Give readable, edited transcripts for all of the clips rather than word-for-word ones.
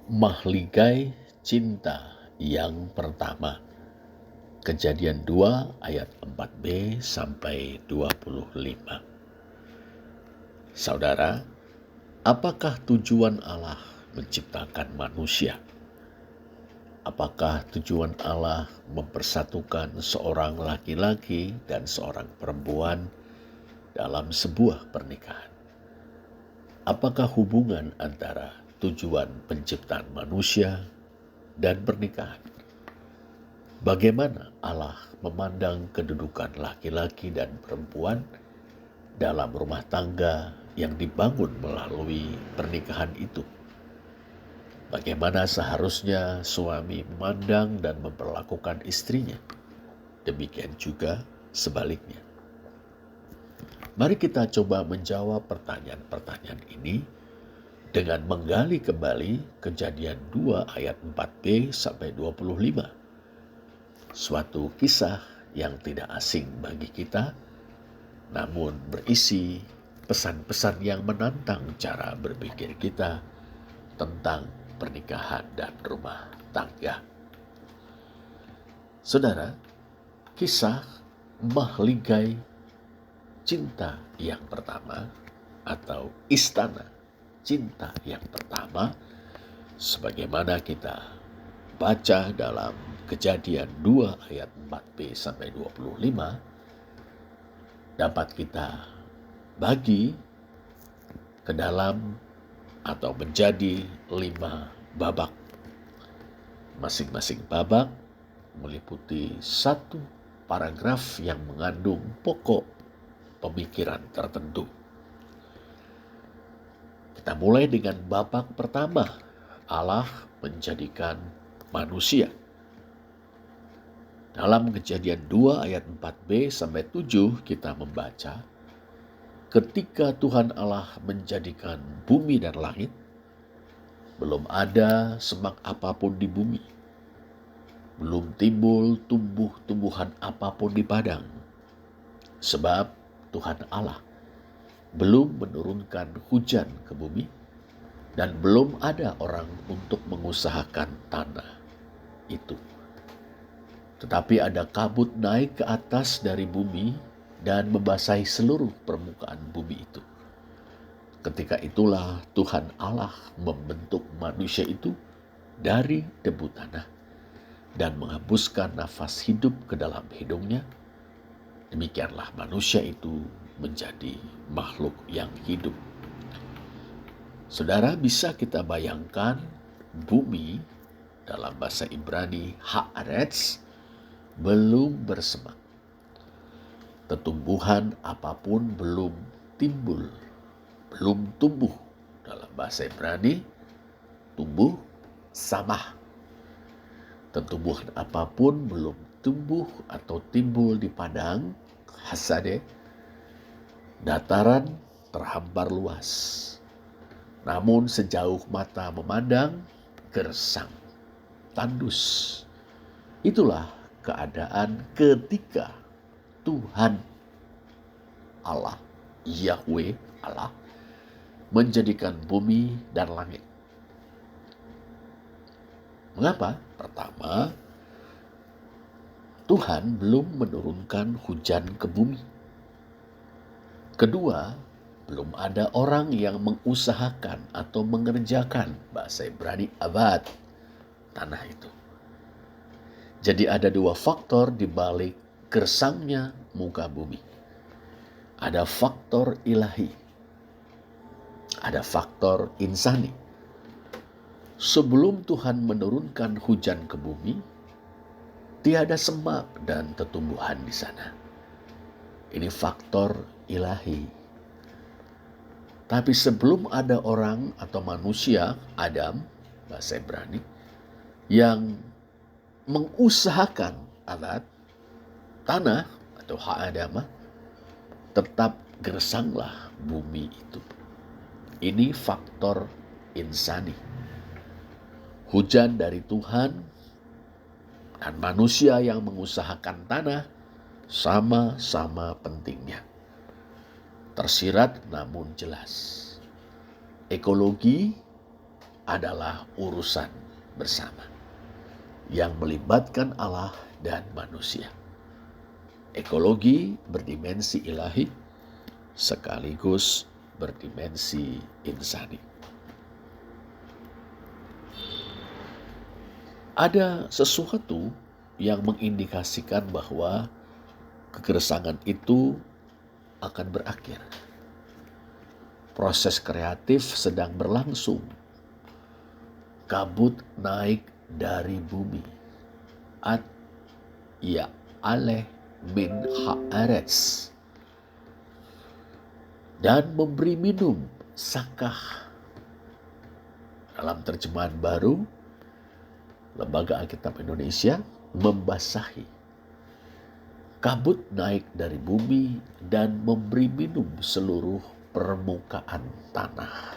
Mahligai cinta yang pertama. Kejadian 2 ayat 4b sampai 25. Saudara, apakah tujuan Allah menciptakan manusia? Apakah tujuan Allah mempersatukan seorang laki-laki dan seorang perempuan dalam sebuah pernikahan? Apakah hubungan antara tujuan penciptaan manusia dan pernikahan? Bagaimana Allah memandang kedudukan laki-laki dan perempuan dalam rumah tangga yang dibangun melalui pernikahan itu? Bagaimana seharusnya suami memandang dan memperlakukan istrinya? Demikian juga sebaliknya. Mari kita coba menjawab pertanyaan-pertanyaan ini dengan menggali kembali Kejadian 2 ayat 4b sampai 25. Suatu kisah yang tidak asing bagi kita, namun berisi pesan-pesan yang menantang cara berpikir kita tentang pernikahan dan rumah tangga. Saudara, kisah Mahligai cinta yang pertama atau istana cinta yang pertama, sebagaimana kita baca dalam Kejadian 2 ayat 4b sampai 25, dapat kita bagi ke dalam atau menjadi 5 babak. Masing-masing babak meliputi satu paragraf yang mengandung pokok pemikiran tertentu. Kita mulai dengan babak pertama, Allah menjadikan manusia. Dalam Kejadian 2 ayat 4b sampai 7 kita membaca, ketika Tuhan Allah menjadikan bumi dan langit, belum ada semak apapun di bumi, belum timbul tumbuh-tumbuhan apapun di padang, sebab Tuhan Allah belum menurunkan hujan ke bumi, dan belum ada orang untuk mengusahakan tanah itu. Tetapi ada kabut naik ke atas dari bumi dan membasahi seluruh permukaan bumi itu. Ketika itulah Tuhan Allah membentuk manusia itu dari debu tanah dan menghembuskan nafas hidup ke dalam hidungnya. Demikianlah manusia itu menjadi makhluk yang hidup. Saudara, bisa kita bayangkan bumi dalam bahasa Ibrani haaretz belum bersemak. Tumbuhan apapun belum timbul, belum tumbuh. Dalam bahasa Ibrani tumbuh samah. Tumbuhan apapun belum tumbuh atau timbul di padang hasade, dataran terhampar luas. Namun sejauh mata memandang, gersang, tandus. Itulah keadaan ketika Tuhan Allah, Yahweh Allah, menjadikan bumi dan langit. Mengapa? Pertama, Tuhan belum menurunkan hujan ke bumi. Kedua, belum ada orang yang mengusahakan atau mengerjakan, bahasa Ibrani abad, tanah itu. Jadi ada 2 faktor di balik gersangnya muka bumi. Ada faktor ilahi, ada faktor insani. Sebelum Tuhan menurunkan hujan ke bumi, tiada semak dan tumbuhan di sana. Ini faktor ilahi. Tapi sebelum ada orang atau manusia, Adam, bahasa Ibrani, yang mengusahakan alat tanah atau ha'adamah, tetap gersanglah bumi itu. Ini faktor insani. Hujan dari Tuhan dan manusia yang mengusahakan tanah sama-sama pentingnya. Tersirat namun jelas. Ekologi adalah urusan bersama yang melibatkan Allah dan manusia. Ekologi berdimensi ilahi sekaligus berdimensi insani. Ada sesuatu yang mengindikasikan bahwa kegersangan itu akan berakhir. Proses kreatif sedang berlangsung. Kabut naik dari bumi. Ya aleh min haaretz. Dan memberi minum sakah. Dalam terjemahan baru, Lembaga Alkitab Indonesia, membasahi. Kabut naik dari bumi dan memberi minum seluruh permukaan tanah.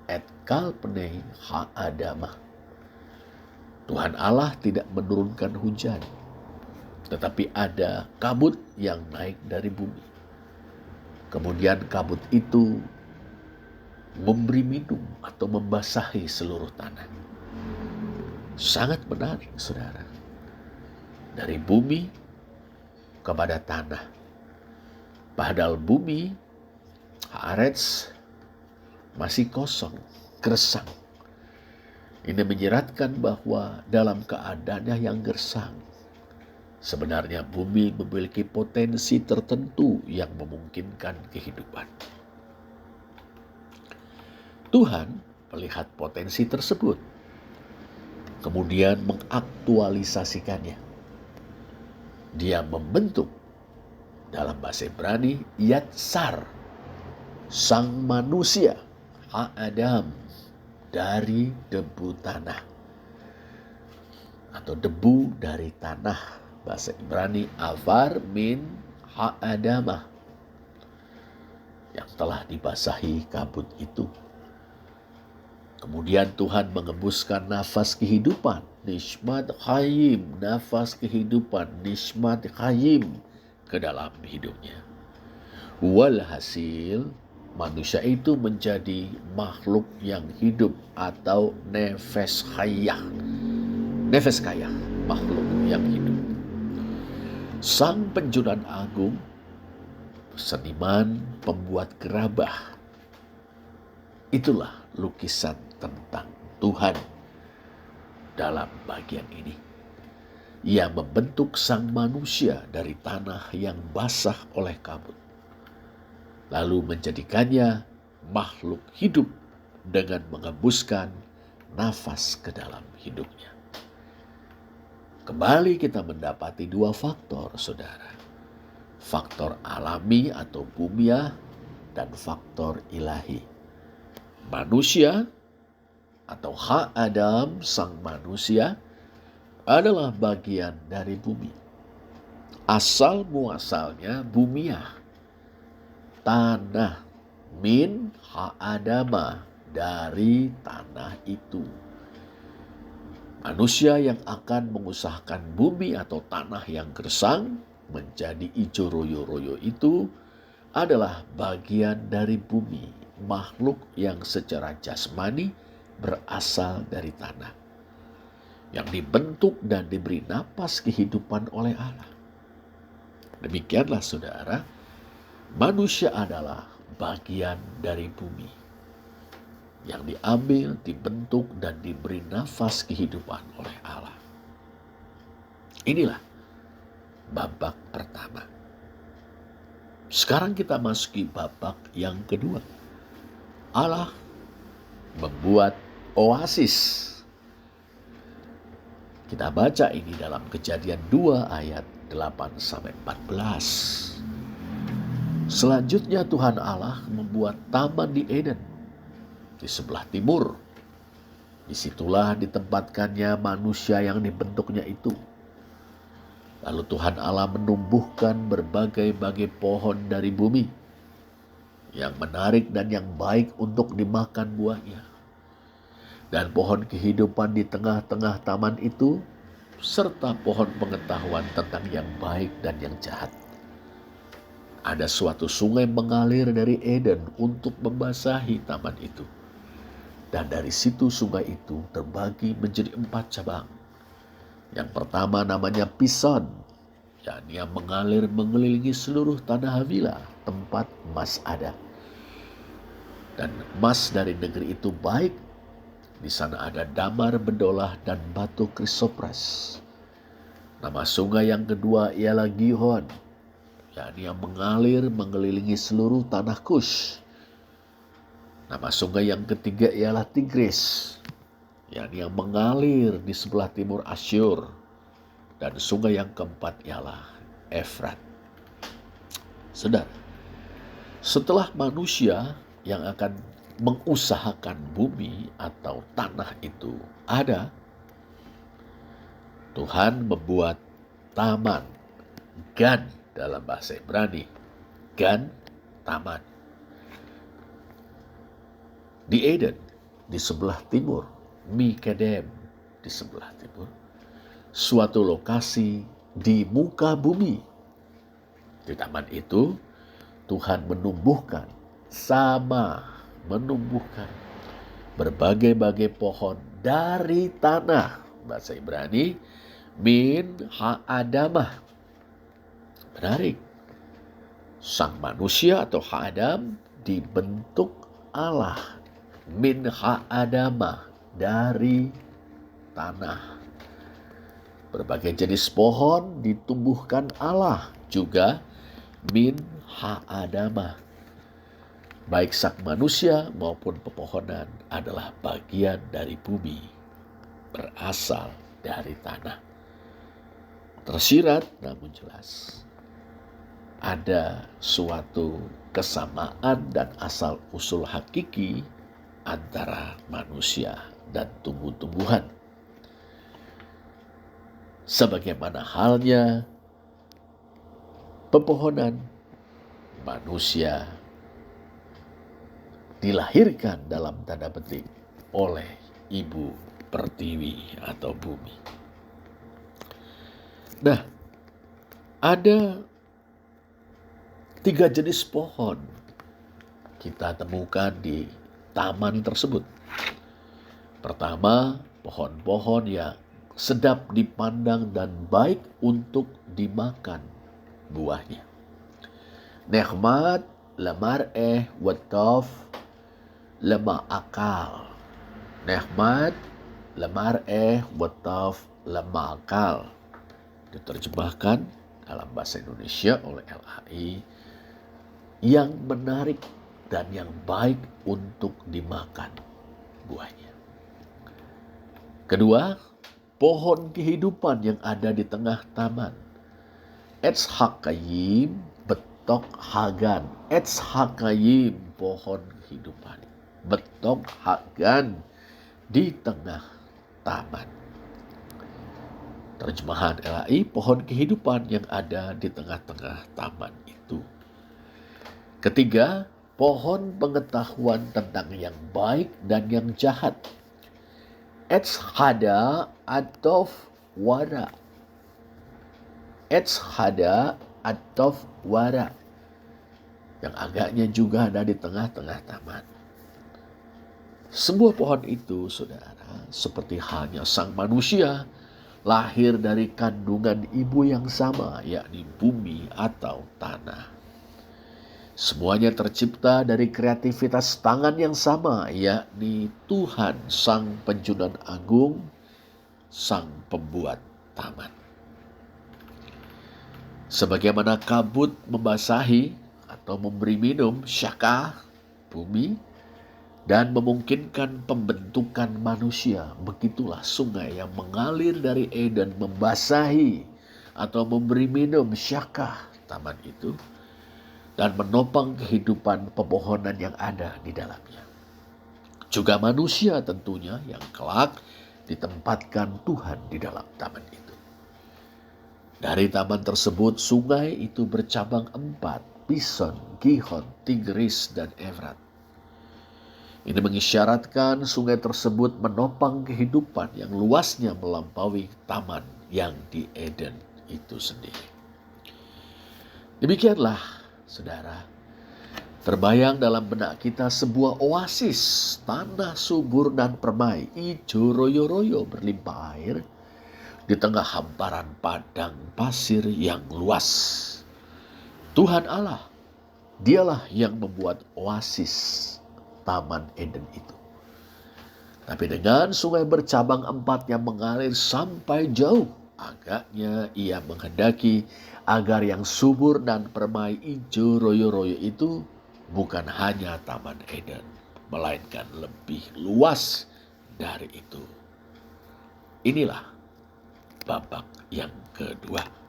Et kalpene ha-adamah. Tuhan Allah tidak menurunkan hujan, tetapi ada kabut yang naik dari bumi. Kemudian kabut itu memberi minum atau membasahi seluruh tanah. Sangat menarik, saudara. Dari bumi kepada tanah. Padahal bumi, haaretz, masih kosong, gersang. Ini menyiratkan bahwa dalam keadaannya yang gersang, sebenarnya bumi memiliki potensi tertentu yang memungkinkan kehidupan. Tuhan melihat potensi tersebut, kemudian mengaktualisasikannya. Dia membentuk, dalam bahasa Ibrani, yatsar, sang manusia, ha-adam, dari debu tanah. Atau debu dari tanah. Bahasa Ibrani, avar min ha-adamah. Yang telah dibasahi kabut itu. Kemudian Tuhan mengembuskan nafas kehidupan, nishmat hayim, nafas kehidupan, nishmat hayim ke dalam hidupnya. Walhasil, manusia itu menjadi makhluk yang hidup atau nefes hayah. Nefes hayah, makhluk yang hidup. Sang penjunan agung, seniman, pembuat gerabah. Itulah lukisan tentang Tuhan dalam bagian ini. Ia membentuk sang manusia dari tanah yang basah oleh kabut, lalu menjadikannya makhluk hidup dengan mengembuskan nafas ke dalam hidupnya. Kembali kita mendapati dua faktor, saudara. Faktor alami atau bumiah dan faktor ilahi. Manusia atau ha-adam, sang manusia, adalah bagian dari bumi. Asal muasalnya bumiah. Tanah, min ha-adama, dari tanah itu. Manusia yang akan mengusahakan bumi atau tanah yang gersang menjadi ijo royo-royo itu adalah bagian dari bumi, makhluk yang secara jasmani berasal dari tanah, yang dibentuk dan diberi napas kehidupan oleh Allah. Demikianlah, saudara, manusia adalah bagian dari bumi yang diambil, dibentuk, dan diberi nafas kehidupan oleh Allah. Inilah babak pertama. Sekarang kita masuki babak yang kedua. Allah membuat oasis. Kita baca ini dalam Kejadian 2 ayat 8-14. Selanjutnya Tuhan Allah membuat taman di Eden, di sebelah timur. Disitulah ditempatkannya manusia yang dibentuknya itu. Lalu Tuhan Allah menumbuhkan berbagai-bagai pohon dari bumi, yang menarik dan yang baik untuk dimakan buahnya. Dan pohon kehidupan di tengah-tengah taman itu, serta pohon pengetahuan tentang yang baik dan yang jahat. Ada suatu sungai mengalir dari Eden untuk membasahi taman itu. Dan dari situ sungai itu terbagi menjadi 4 cabang. Yang pertama namanya Pison, yakni yang mengalir mengelilingi seluruh tanah Havila, tempat emas ada. Dan emas dari negeri itu baik. Di sana ada damar, bedolah, dan batu krisopras. Nama sungai yang kedua ialah Gihon, yakni yang mengalir mengelilingi seluruh tanah Kush. Nama sungai yang ketiga ialah Tigris, yakni yang mengalir di sebelah timur Asyur. Dan sungai yang keempat ialah Efrat. Saudara, setelah manusia yang akan mengusahakan bumi atau tanah itu ada, Tuhan membuat taman, gan dalam bahasa Ibrani, gan, taman. Di Eden, di sebelah timur, Mikedem di sebelah timur, suatu lokasi di muka bumi. Di taman itu, Tuhan menumbuhkan berbagai-bagai pohon dari tanah. Bahasa Ibrani, min ha'adamah. Menarik. Sang manusia atau ha'adam dibentuk Allah. Min ha'adamah, dari tanah. Berbagai jenis pohon ditumbuhkan Allah juga min ha'adamah. Baik sang manusia maupun pepohonan adalah bagian dari bumi, berasal dari tanah. Tersirat namun jelas. Ada suatu kesamaan dan asal-usul hakiki antara manusia dan tumbuh-tumbuhan. Sebagaimana halnya pepohonan, manusia dilahirkan dalam tanda petik oleh ibu pertiwi atau bumi. Nah, ada 3 jenis pohon kita temukan di taman tersebut. Pertama, pohon-pohon yang sedap dipandang dan baik untuk dimakan buahnya. Nehmat lamar'eh wataf lama'akal. Nehmat lamar'eh wataf lama'akal. Diterjemahkan dalam bahasa Indonesia oleh LHI, yang menarik dan yang baik untuk dimakan buahnya. Kedua, pohon kehidupan yang ada di tengah taman. Etz hakayim betok hagan. Etz hakayim, pohon kehidupan. Betok hagan, di tengah taman. Terjemahan LHI, pohon kehidupan yang ada di tengah-tengah taman itu. Ketiga, pohon pengetahuan tentang yang baik dan yang jahat. Etz hada atof wara. Etz hada atof wara. Yang agaknya juga ada di tengah-tengah taman. Sebuah pohon itu, saudara, seperti halnya sang manusia, lahir dari kandungan ibu yang sama, yakni bumi atau tanah. Semuanya tercipta dari kreativitas tangan yang sama, yakni Tuhan, Sang Penjunan Agung, Sang Pembuat taman. Sebagaimana kabut membasahi atau memberi minum syakah, bumi, dan memungkinkan pembentukan manusia, begitulah sungai yang mengalir dari Eden membasahi atau memberi minum syakah taman itu, dan menopang kehidupan pepohonan yang ada di dalamnya. Juga manusia tentunya yang kelak ditempatkan Tuhan di dalam taman itu. Dari taman tersebut sungai itu bercabang 4, Pison, Gihon, Tigris, dan Efrat. Ini mengisyaratkan sungai tersebut menopang kehidupan yang luasnya melampaui taman yang di Eden itu sendiri. Demikianlah, saudara, Terbayang dalam benak kita sebuah oasis, tanah subur dan permai, ijo royo-royo berlimpah air, di tengah hamparan padang pasir yang luas. Tuhan Allah, dialah yang membuat oasis Taman Eden itu. Tapi dengan sungai bercabang 4 yang mengalir sampai jauh, agaknya ia menghendaki agar yang subur dan permai ijo royo-royo itu bukan hanya Taman Eden, melainkan lebih luas dari itu. Inilah babak yang kedua.